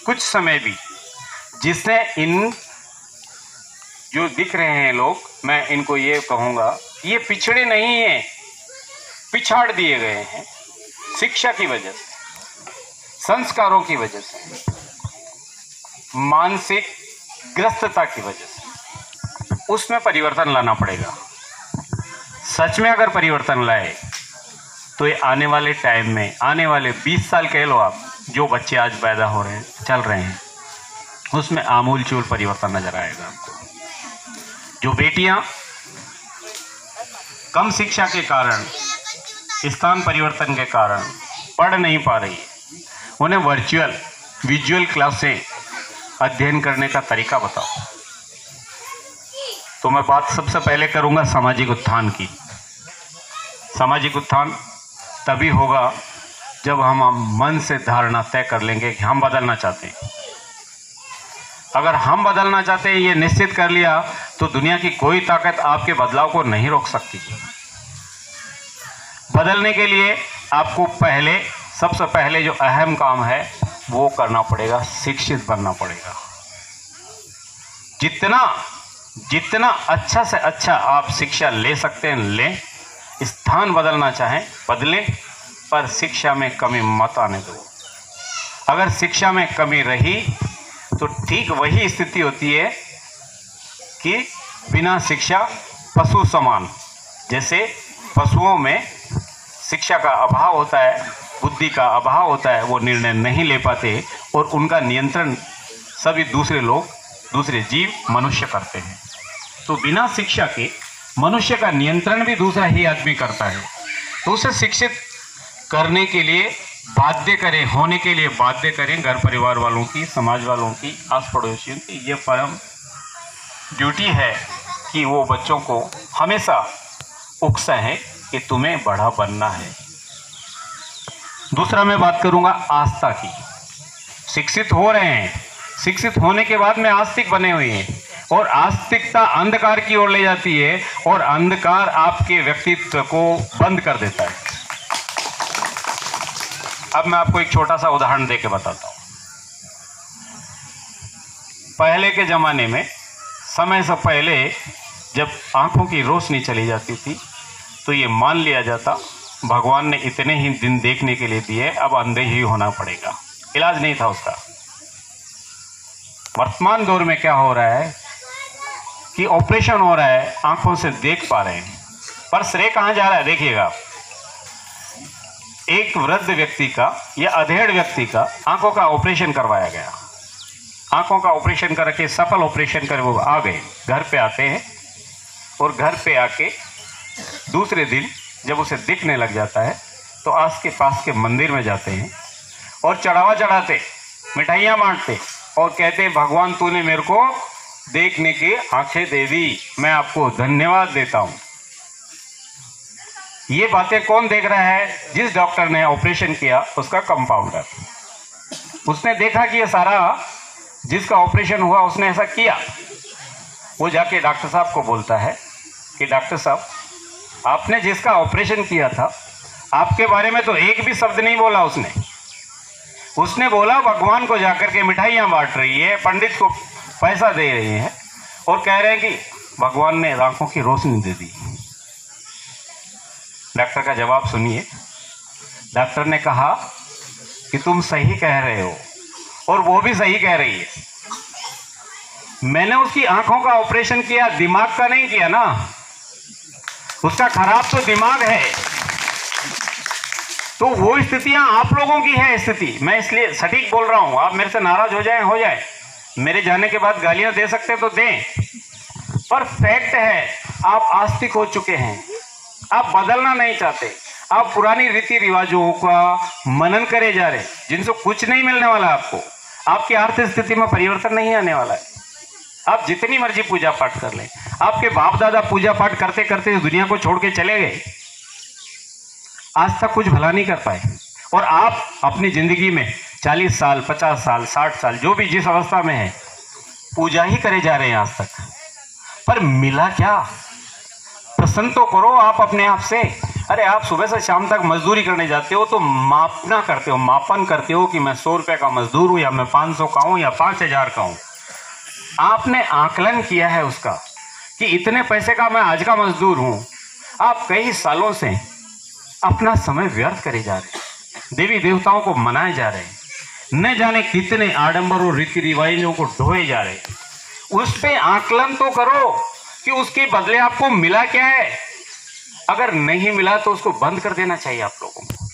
कुछ समय भी, जिसने इन जो दिख रहे हैं लोग, मैं इनको ये कहूँगा, ये पिछड़े नहीं हैं, पिछाड़ दिए गए हैं शिक्षा की वजह से, संस्कारों की वजह से, मानसिक ग्रस्तता की वजह से। उसमें परिवर्तन लाना पड़ेगा। सच में अगर परिवर्तन लाए तो ये आने वाले टाइम में, आने वाले 20 साल कह लो आप, जो बच्चे आज पैदा हो रहे हैं, चल रहे हैं, उसमें आमूलचूल परिवर्तन नजर आएगा आपको। जो बेटियां कम शिक्षा के कारण, स्थान परिवर्तन के कारण पढ़ नहीं पा रही है, उन्हें विजुअल क्लासें अध्ययन करने का तरीका बताओ। तो मैं बात सबसे पहले करूंगा सामाजिक उत्थान की। सामाजिक उत्थान तभी होगा जब हम मन से धारणा तय कर लेंगे कि हम बदलना चाहते हैं। अगर हम बदलना चाहते हैं, ये निश्चित कर लिया, तो दुनिया की कोई ताकत आपके बदलाव को नहीं रोक सकती। बदलने के लिए आपको सबसे पहले जो अहम काम है वो करना पड़ेगा, शिक्षित बनना पड़ेगा। जितना अच्छा से अच्छा आप शिक्षा ले सकते हैं लें। स्थान बदलना चाहें बदलें, पर शिक्षा में कमी मत आने दो। अगर शिक्षा में कमी रही तो ठीक वही स्थिति होती है कि बिना शिक्षा पशु समान। जैसे पशुओं में शिक्षा का अभाव होता है, बुद्धि का अभाव होता है, वो निर्णय नहीं ले पाते और उनका नियंत्रण सभी दूसरे जीव मनुष्य करते हैं। तो बिना शिक्षा के मनुष्य का नियंत्रण भी दूसरा ही आदमी करता है। तो उसे शिक्षित करने के लिए होने के लिए बाध्य करें घर परिवार वालों की, समाज वालों की, आस पड़ोसियों की। ये परम ड्यूटी है कि वो बच्चों को हमेशा उकसाएं कि तुम्हें बड़ा बनना है। दूसरा मैं बात करूंगा आस्था की। शिक्षित हो रहे हैं, शिक्षित होने के बाद में आस्तिक बने हुए हैं, और आस्तिकता अंधकार की ओर ले जाती है, और अंधकार आपके व्यक्तित्व को बंद कर देता है। अब मैं आपको एक छोटा सा उदाहरण देके बताता हूं। पहले के जमाने में, समय से पहले, जब आंखों की रोशनी चली जाती थी तो ये मान लिया जाता भगवान ने इतने ही दिन देखने के लिए दिए, अब अंधे ही होना पड़ेगा, इलाज नहीं था उसका। वर्तमान दौर में क्या हो रहा है कि ऑपरेशन हो रहा है, आंखों से देख पा रहे हैं, पर श्रेय कहां जा रहा है देखिएगा आप। एक वृद्ध व्यक्ति का या अधेड़ व्यक्ति का आंखों का ऑपरेशन करवाया गया। आंखों का ऑपरेशन करके सफल ऑपरेशन कर वो आ गए, घर पे आते हैं, और घर पे आके दूसरे दिन जब उसे दिखने लग जाता है तो आस के पास के मंदिर में जाते हैं और चढ़ावा चढ़ाते, मिठाइयाँ बांटते और कहते, भगवान तूने मेरे को देखने की आंखें दे दी, मैं आपको धन्यवाद देता हूँ। ये बातें कौन देख रहा है? जिस डॉक्टर ने ऑपरेशन किया उसका कंपाउंडर। उसने देखा कि ये सारा जिसका ऑपरेशन हुआ उसने ऐसा किया। वो जाके डॉक्टर साहब को बोलता है कि डॉक्टर साहब, आपने जिसका ऑपरेशन किया था, आपके बारे में तो एक भी शब्द नहीं बोला उसने बोला भगवान को जाकर के मिठाइयाँ बांट रही है, पंडित को पैसा दे रही है और कह रहे हैं कि भगवान ने आंखों की रोशनी दे दी। डॉक्टर का जवाब सुनिए। डॉक्टर ने कहा कि तुम सही कह रहे हो, और वो भी सही कह रही है। मैंने उसकी आंखों का ऑपरेशन किया, दिमाग का नहीं किया ना। उसका खराब तो दिमाग है। तो वो स्थितियां आप लोगों की है स्थिति। मैं इसलिए सटीक बोल रहा हूं। आप मेरे से नाराज हो जाए, मेरे जाने के बाद गालियां दे सकते तो दें, पर फैक्ट है आप आस्तिक हो चुके हैं। आप बदलना नहीं चाहते, आप पुरानी रीति रिवाजों का मनन करे जा रहे, जिनसे कुछ नहीं मिलने वाला आपको। आपकी आर्थिक स्थिति में परिवर्तन नहीं आने वाला है। आप जितनी मर्जी पूजा पाठ कर लें, आपके बाप दादा पूजा पाठ करते करते इस दुनिया को छोड़ के चले गए, आज तक कुछ भला नहीं कर पाए। और आप अपनी जिंदगी में 40 साल, 50 साल, 60 साल, जो भी जिस अवस्था में है, पूजा ही करे जा रहे हैं आज तक। पर मिला क्या? प्रश्न तो करो आप अपने आप से। अरे आप सुबह से शाम तक मजदूरी करने जाते हो तो मापना करते हो, मापन करते हो कि मैं 100 रुपये का मजदूर हूँ या मैं 500 का हूँ या 5000 का हूँ। आपने आकलन किया है उसका कि इतने पैसे का मैं आज का मजदूर हूँ। आप कई सालों से अपना समय व्यर्थ करे जा रहे हैं, देवी देवताओं को मनाए जा रहे हैं, न जाने कितने आडंबर और रीति रिवाजों को ढोए जा रहे हैं। उस पे आकलन तो करो कि उसके बदले आपको मिला क्या है। अगर नहीं मिला तो उसको बंद कर देना चाहिए आप लोगों को,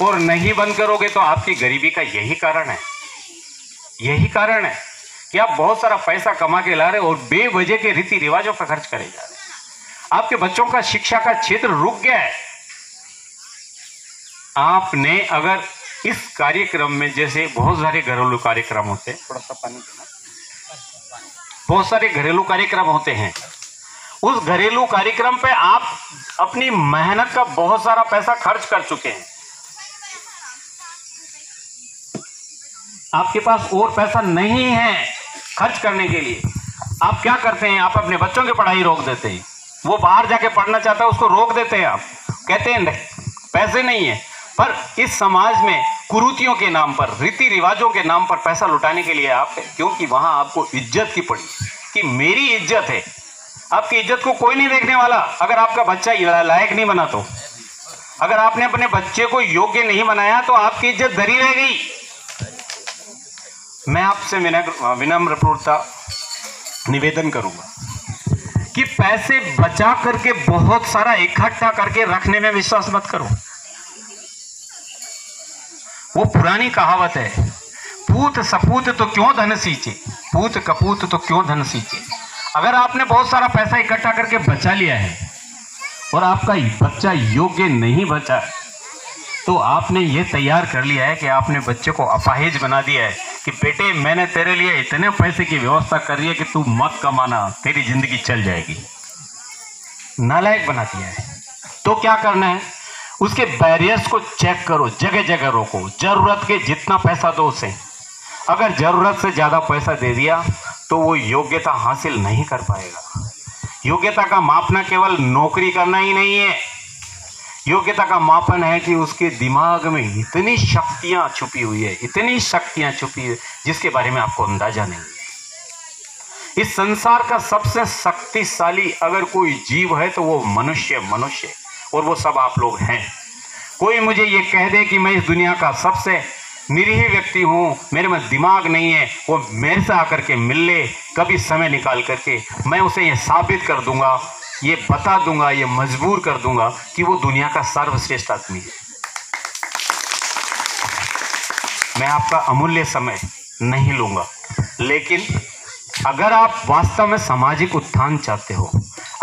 और नहीं बंद करोगे तो आपकी गरीबी का यही कारण है। यही कारण है कि आप बहुत सारा पैसा कमा के ला रहे हो और बेवजह के रीति रिवाजों पर खर्च करे जा रहे हैं। आपके बच्चों का शिक्षा का क्षेत्र रुक गया है। आपने अगर इस कार्यक्रम में, जैसे बहुत सारे घरेलू कार्यक्रम होते हैं, थोड़ा सा पानी देना, बहुत सारे घरेलू कार्यक्रम होते हैं, उस घरेलू कार्यक्रम पे आप अपनी मेहनत का बहुत सारा पैसा खर्च कर चुके हैं। आपके पास और पैसा नहीं है खर्च करने के लिए। आप क्या करते हैं, आप अपने बच्चों की पढ़ाई रोक देते हैं। वो बाहर जाके पढ़ना चाहता है, उसको रोक देते हैं। आप कहते हैं पैसे नहीं है, पर इस समाज में कुरीतियों के नाम पर, रीति रिवाजों के नाम पर पैसा लुटाने के लिए आप, क्योंकि वहां आपको इज्जत की पड़ी कि मेरी इज्जत है। आपकी इज्जत को कोई नहीं देखने वाला। अगर आपका बच्चा लायक नहीं बना तो, अगर आपने अपने बच्चे को योग्य नहीं बनाया तो आपकी इज्जत धरी रह गई। मैं आपसे विनम्रता निवेदन करूंगा कि पैसे बचा करके बहुत सारा इकट्ठा करके रखने में विश्वास मत करो। वो पुरानी कहावत है, पूत सपूत तो क्यों धन सींचे, पूत कपूत तो क्यों धन सींचे। अगर आपने बहुत सारा पैसा इकट्ठा करके बचा लिया है और आपका बच्चा योग्य नहीं बचा, तो आपने ये तैयार कर लिया है कि आपने बच्चे को अपाहिज बना दिया है कि बेटे मैंने तेरे लिए इतने पैसे की व्यवस्था कर रही है कि तू मत कमाना, तेरी जिंदगी चल जाएगी। नालायक बना दिया है। तो क्या करना है, उसके बैरियर्स को चेक करो, जगह जगह रोको, जरूरत के जितना पैसा दो उसे। अगर जरूरत से ज़्यादा पैसा दे दिया तो वो योग्यता हासिल नहीं कर पाएगा। योग्यता का मापना केवल नौकरी करना ही नहीं है। योग्यता का मापन है कि उसके दिमाग में इतनी शक्तियां छुपी हुई है, इतनी शक्तियां छुपी है जिसके बारे में आपको अंदाजा नहीं है। इस संसार का सबसे शक्तिशाली अगर कोई जीव है तो वो मनुष्य, और वो सब आप लोग हैं। कोई मुझे ये कह दे कि मैं इस दुनिया का सबसे निरीह व्यक्ति हूँ, मेरे में दिमाग नहीं है, वो मेरे से आकर के मिल ले कभी समय निकाल करके, मैं उसे ये साबित कर दूंगा, ये बता दूंगा, ये मजबूर कर दूंगा कि वो दुनिया का सर्वश्रेष्ठ आदमी है। मैं आपका अमूल्य समय नहीं लूंगा, लेकिन अगर आप वास्तव में सामाजिक उत्थान चाहते हो,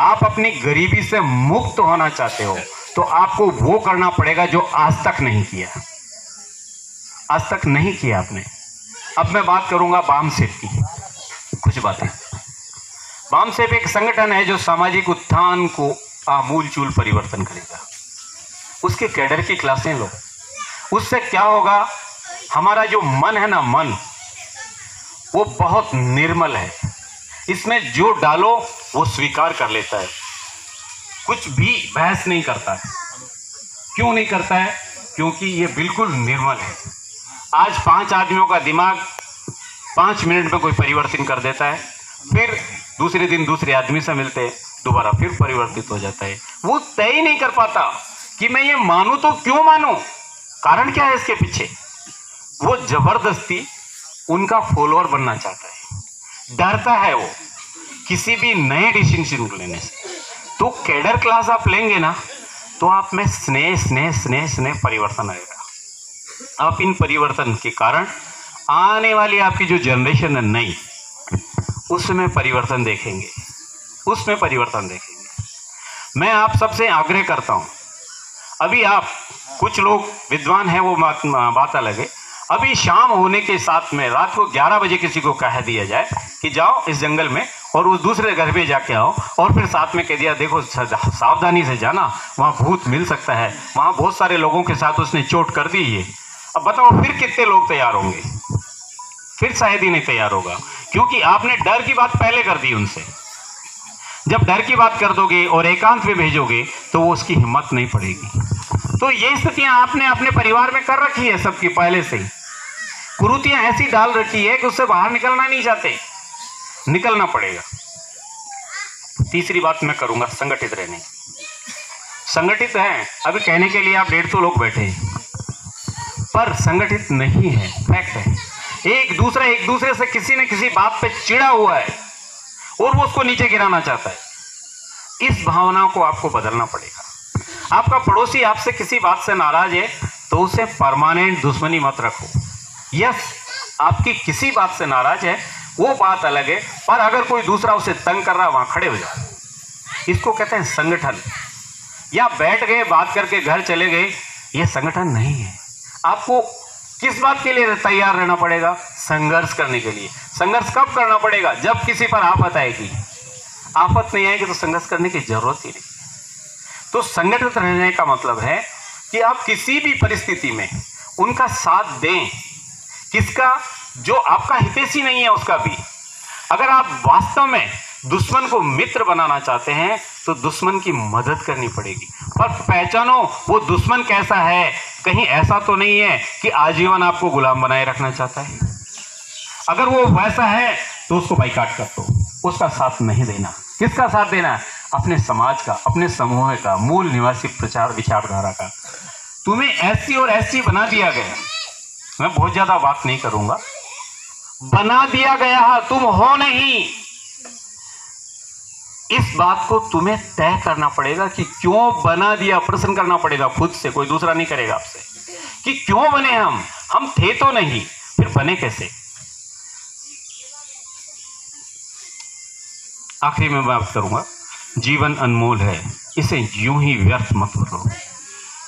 आप अपनी गरीबी से मुक्त होना चाहते हो, तो आपको वो करना पड़ेगा जो आज तक नहीं किया। आज तक नहीं किया आपने। अब मैं बात करूंगा बामसेफ की कुछ बातें। बामसेफ एक संगठन है जो सामाजिक उत्थान को आमूलचूल परिवर्तन करेगा। उसके कैडर की क्लासें लो, उससे क्या होगा, हमारा जो मन है ना, मन वो बहुत निर्मल है। इसमें जो डालो वो स्वीकार कर लेता है, कुछ भी बहस नहीं करता है। क्यों नहीं करता है? क्योंकि ये बिल्कुल निर्मल है। आज 5 आदमियों का दिमाग 5 मिनट में कोई परिवर्तन कर देता है, फिर दूसरे दिन दूसरे आदमी से मिलते हैं, दोबारा फिर परिवर्तित हो जाता है। वो तय ही नहीं कर पाता कि मैं ये मानूं तो क्यों मानूं, कारण क्या है इसके पीछे। वो जबरदस्ती उनका फॉलोअर बनना चाहता है, डरता है वो किसी भी नए डिसीजन लेने से। तो कैडर क्लास आप लेंगे ना, तो आप में स्नेह स्नेह स्नेह स्नेह परिवर्तन आएगा। आप इन परिवर्तन के कारण आने वाली आपकी जो जनरेशन है नई, उसमें परिवर्तन देखेंगे, उसमें परिवर्तन देखेंगे। मैं आप सबसे आग्रह करता हूं, अभी आप कुछ लोग विद्वान हैं, वो बात अलग है। अभी शाम होने के साथ में रात को 11 बजे किसी को कह दिया जाए कि जाओ इस जंगल में और उस दूसरे घर में जाके आओ, और फिर साथ में कह दिया देखो सावधानी से जाना, वहाँ भूत मिल सकता है, वहाँ बहुत सारे लोगों के साथ उसने चोट कर दी है। अब बताओ फिर कितने लोग तैयार होंगे? फिर शायद ही नहीं तैयार होगा, क्योंकि आपने डर की बात पहले कर दी उनसे। जब डर की बात कर दोगे और एकांत में भेजोगे तो वो उसकी हिम्मत नहीं पड़ेगी। तो ये स्थितियां आपने अपने परिवार में कर रखी है सबकी, पहले से ही कुरीतियां ऐसी डाल रखी है कि उससे बाहर निकलना नहीं चाहते, निकलना पड़ेगा। तीसरी बात मैं करूंगा संगठित रहने। संगठित है, अभी कहने के लिए आप 150 लोग बैठे हैं, पर संगठित नहीं है, फैक्ट है। एक दूसरे से किसी न किसी बात पे चिढ़ा हुआ है और वो उसको नीचे गिराना चाहता है। इस भावना को आपको बदलना पड़ेगा। आपका पड़ोसी आपसे किसी बात से नाराज है तो उसे परमानेंट दुश्मनी मत रखो। यस, आपकी किसी बात से नाराज है वो बात अलग है, पर अगर कोई दूसरा उसे तंग कर रहा है वहां खड़े हो जाओ। इसको कहते हैं संगठन। या बैठ गए बात करके घर चले गए, ये संगठन नहीं है। आपको किस बात के लिए तैयार रहना पड़ेगा? संघर्ष करने के लिए। संघर्ष कब करना पड़ेगा? जब किसी पर आफत आएगी। आफत नहीं आएगी तो संघर्ष करने की जरूरत ही नहीं। तो संगठित रहने का मतलब है कि आप किसी भी परिस्थिति में उनका साथ दें। किसका? जो आपका हितैषी नहीं है उसका भी। अगर आप वास्तव में दुश्मन को मित्र बनाना चाहते हैं तो दुश्मन की मदद करनी पड़ेगी, पर पहचानो वो दुश्मन कैसा है। कहीं ऐसा तो नहीं है कि आजीवन आपको गुलाम बनाए रखना चाहता है। अगर वो वैसा है तो उसको बाइकाट कर दो, उसका साथ नहीं देना। किसका साथ देना है? अपने समाज का, अपने समूह का, मूल निवासी प्रचार विचारधारा का। तुम्हें ऐसी और ऐसी बना दिया गया, मैं बहुत ज्यादा बात नहीं करूंगा, बना दिया गया है, तुम हो नहीं। इस बात को तुम्हें तय करना पड़ेगा कि क्यों बना दिया। प्रश्न करना पड़ेगा खुद से, कोई दूसरा नहीं करेगा आपसे, कि क्यों बने हम थे तो नहीं, फिर बने कैसे। आखिरी में बात करूंगा, जीवन अनमोल है, इसे यूं ही व्यर्थ मत करो।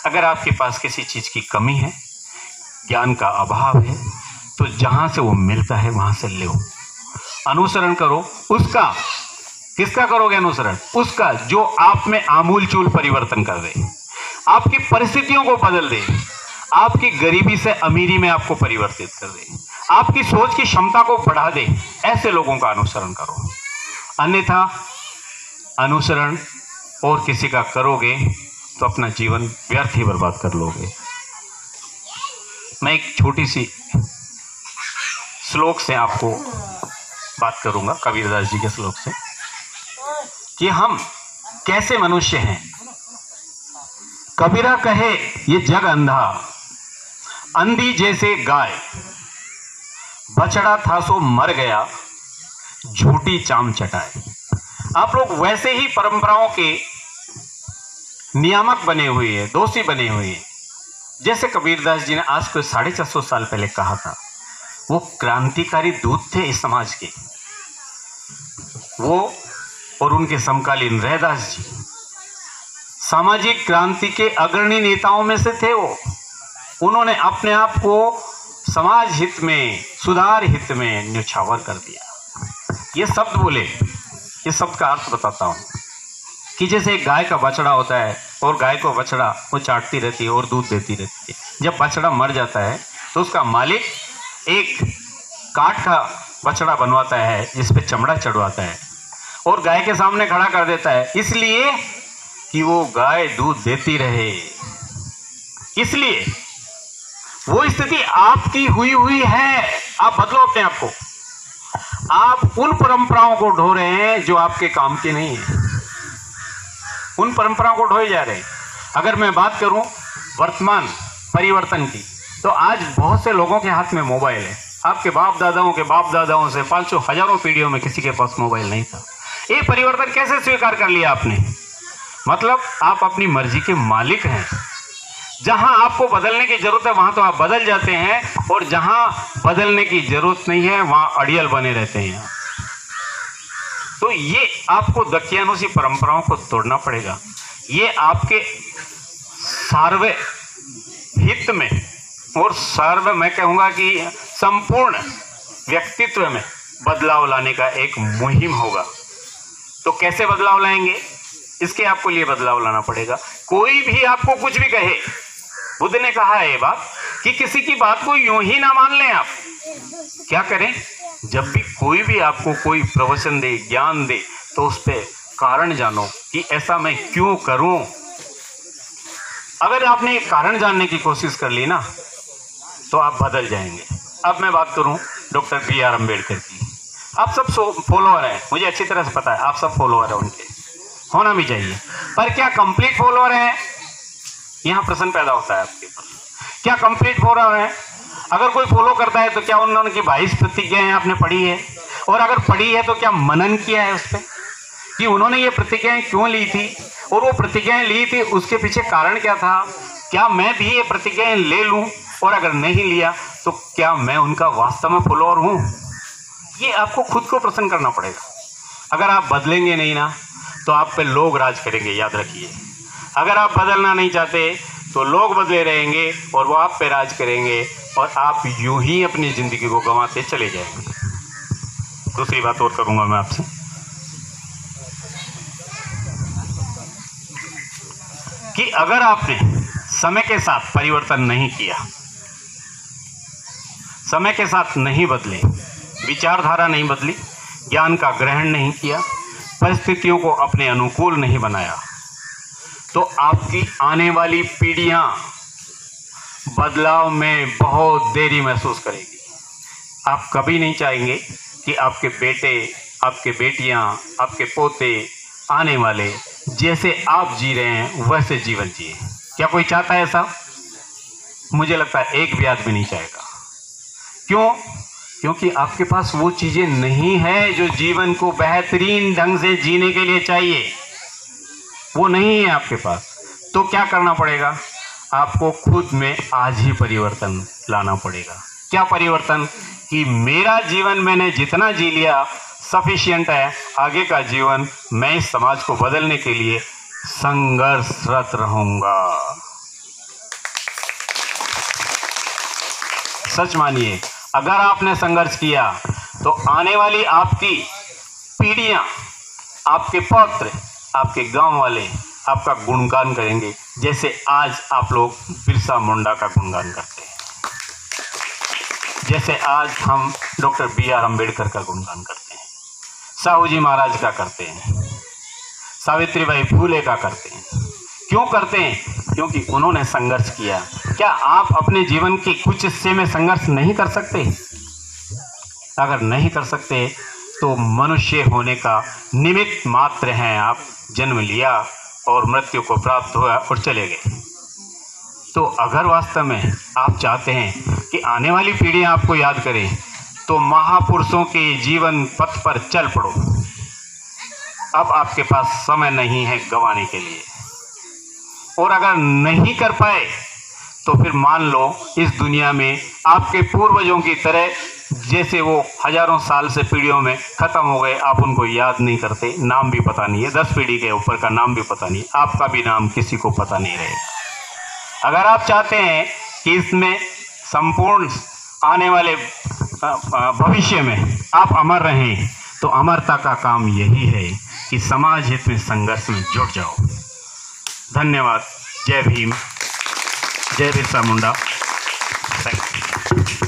अगर आपके पास किसी चीज की कमी है, ज्ञान का अभाव है, तो जहां से वो मिलता है वहां से लो, अनुसरण करो उसका। किसका करोगे अनुसरण? उसका जो आप में आमूलचूल परिवर्तन कर दे, आपकी परिस्थितियों को बदल दे, आपकी गरीबी से अमीरी में आपको परिवर्तित कर दे, आपकी सोच की क्षमता को बढ़ा दे। ऐसे लोगों का अनुसरण करो। अन्यथा अनुसरण और किसी का करोगे तो अपना जीवन व्यर्थ ही बर्बाद कर लोगे। मैं एक छोटी सी श्लोक से आपको बात करूंगा, कबीरदास जी के श्लोक से, कि हम कैसे मनुष्य हैं। कबीरा कहे ये जग अंधा, अंधी जैसे गाय, बछड़ा था सो मर गया, झूठी चाम चटाए। आप लोग वैसे ही परंपराओं के नियामक बने हुए हैं, दोषी बने हुए हैं। जैसे कबीरदास जी ने आज को 450 साल पहले कहा था, वो क्रांतिकारी दूत थे इस समाज के। वो और उनके समकालीन रैदास जी सामाजिक क्रांति के अग्रणी नेताओं में से थे। उन्होंने अपने आप को समाज हित में, सुधार हित में न्यौछावर कर दिया। ये शब्द बोले, ये शब्द का अर्थ बताता हूँ कि जैसे एक गाय का बछड़ा होता है और गाय को बछड़ा वो चाटती रहती है और दूध देती रहती है। जब बछड़ा मर जाता है तो उसका मालिक एक काठ का बछड़ा बनवाता है जिस पे चमड़ा चढ़वाता है और गाय के सामने खड़ा कर देता है, इसलिए कि वो गाय दूध देती रहे। इसलिए वो स्थिति आपकी हुई है। आप बदलो अपने आप को। आप उन परंपराओं को ढो रहे हैं जो आपके काम की नहीं है, उन परंपराओं को ढोए जा रहे हैं। अगर मैं बात करूं वर्तमान परिवर्तन की, तो आज बहुत से लोगों के हाथ में मोबाइल है। आपके बाप दादाओं से 500 हजारों पीढ़ियों में किसी के पास मोबाइल नहीं था। ये परिवर्तन कैसे स्वीकार कर लिया आपने? मतलब आप अपनी मर्जी के मालिक हैं। जहां आपको बदलने की जरूरत है वहां तो आप बदल जाते हैं, और जहां बदलने की जरूरत नहीं है वहां अड़ियल बने रहते हैं। तो ये आपको दकियानुसी परंपराओं को तोड़ना पड़ेगा। ये आपके सार्व हित में और सर्व, मैं कहूँगा कि संपूर्ण व्यक्तित्व में बदलाव लाने का एक मुहिम होगा। तो कैसे बदलाव लाएंगे? इसके आपको लिए बदलाव लाना पड़ेगा। कोई भी आपको कुछ भी कहे, बुद्ध ने कहा है ये बात कि किसी की बात को यूं ही ना मान लें। आप क्या करें? जब भी कोई भी आपको कोई प्रवचन दे, ज्ञान दे, तो उस पर कारण जानो कि ऐसा मैं क्यों करूं। अगर आपने एक कारण जानने की कोशिश कर ली ना तो आप बदल जाएंगे। अब मैं बात करूं डॉक्टर B.R. अम्बेडकर की। आप सब फॉलोअर हैं, मुझे अच्छी तरह से पता है, आप सब फॉलोअर हैं उनके, होना भी चाहिए, पर क्या कंप्लीट फॉलोअर हैं? यहाँ प्रश्न पैदा होता है आपके पास, क्या कंप्लीट फॉलोअर है? अगर कोई फॉलो करता है तो क्या उन्होंने 22 प्रतिज्ञाएं आपने पढ़ी है? और अगर पढ़ी है तो क्या मनन किया है उस पर कि उन्होंने ये प्रतिज्ञाएं क्यों ली थी, और वो प्रतिज्ञाएं ली थी उसके पीछे कारण क्या था? क्या मैं भी ये प्रतिज्ञाएं ले लूं, और अगर नहीं लिया तो क्या मैं उनका वास्तव में फॉलोअर हूं? ये आपको खुद को प्रश्न करना पड़ेगा। अगर आप बदलेंगे नहीं ना तो आप पे लोग राज करेंगे, याद रखिए। अगर आप बदलना नहीं चाहते तो लोग बदले रहेंगे और वो आप पे राज करेंगे, और आप यूं ही अपनी ज़िंदगी को गंवाते चले जाएंगे। दूसरी बात और करूंगा मैं आपसे कि अगर आपने समय के साथ परिवर्तन नहीं किया, समय के साथ नहीं बदले, विचारधारा नहीं बदली, ज्ञान का ग्रहण नहीं किया, परिस्थितियों को अपने अनुकूल नहीं बनाया, तो आपकी आने वाली पीढ़ियां बदलाव में बहुत देरी महसूस करेगी। आप कभी नहीं चाहेंगे कि आपके बेटे, आपके बेटियां, आपके पोते, आने वाले जैसे आप जी रहे हैं वैसे जीवन जिए। क्या कोई चाहता है ऐसा? मुझे लगता है एक भी आदमी नहीं चाहेगा। क्यों? क्योंकि आपके पास वो चीज़ें नहीं है जो जीवन को बेहतरीन ढंग से जीने के लिए चाहिए, वो नहीं है आपके पास। तो क्या करना पड़ेगा? आपको खुद में आज ही परिवर्तन लाना पड़ेगा। क्या परिवर्तन? कि मेरा जीवन मैंने जितना जी लिया सफिशिएंट है, आगे का जीवन मैं इस समाज को बदलने के लिए संघर्षरत रहूंगा। सच मानिए, अगर आपने संघर्ष किया तो आने वाली आपकी पीढ़ियां, आपके पौत्र, आपके गांव वाले आपका गुणगान करेंगे, जैसे आज आप लोग बिरसा मुंडा का गुणगान करते हैं, जैसे आज हम डॉक्टर B.R. अम्बेडकर का गुणगान करते हैं, साहू जी महाराज का करते हैं, सावित्रीबाई फूले का करते हैं। क्यों करते हैं? क्योंकि उन्होंने संघर्ष किया। क्या आप अपने जीवन के कुछ हिस्से में संघर्ष नहीं कर सकते? अगर नहीं कर सकते तो मनुष्य होने का निमित्त मात्र हैं आप। जन्म लिया और मृत्यु को प्राप्त हुआ और चले गए। तो अगर वास्तव में आप चाहते हैं कि आने वाली पीढ़ियां आपको याद करें तो महापुरुषों के जीवन पथ पर चल पड़ो। अब आपके पास समय नहीं है गंवाने के लिए, और अगर नहीं कर पाए तो फिर मान लो इस दुनिया में आपके पूर्वजों की तरह जैसे वो हजारों साल से पीढ़ियों में ख़त्म हो गए, आप उनको याद नहीं करते, नाम भी पता नहीं है, 10 पीढ़ी के ऊपर का नाम भी पता नहीं, आपका भी नाम किसी को पता नहीं रहेगा। अगर आप चाहते हैं कि इसमें संपूर्ण आने वाले भविष्य में आप अमर रहें तो अमरता का काम यही है कि समाज हित में संघर्ष में जुट जाओ। धन्यवाद। जय भीम, जय बिरसा मुंडा। Thank you.